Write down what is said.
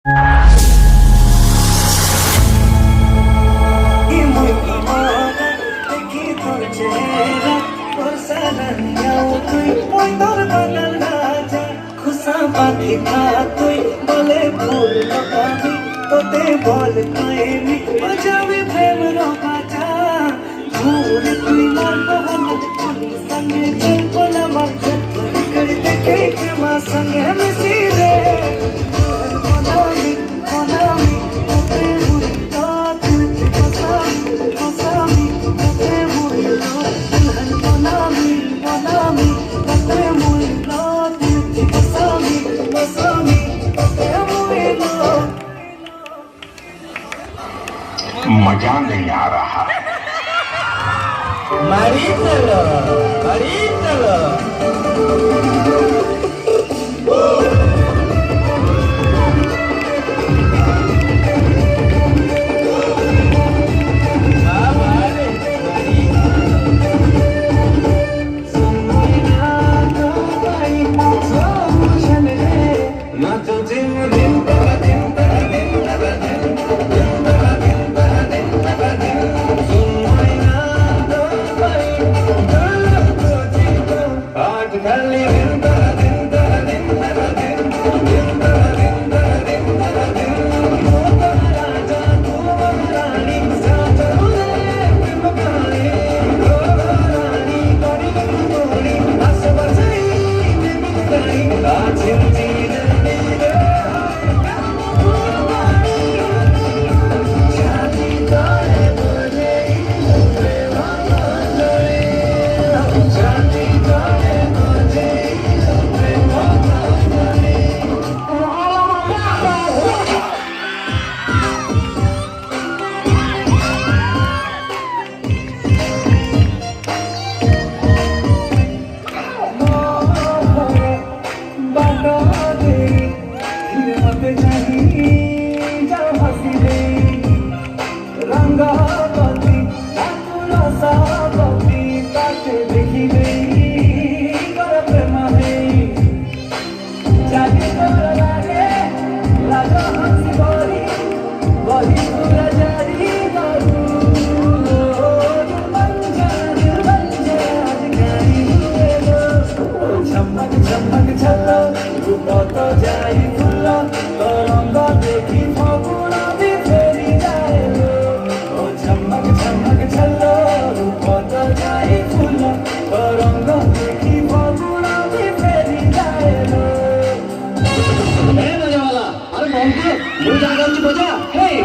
বলে ভুল আমি তোতে বল পাইনি বাজাবে প্রেম রবাজা ভুল তুই মার বহন সঙ্গে চল বলা মার कर देखे प्रेमा संगे मिसी रे कोनामी তোতে ভুল তুই কসামি তোতে ভুল কোনামি তোতে ভুল তুই কসামি তোতে ভুল मजा नहीं आ रहा मारी चलो Hey,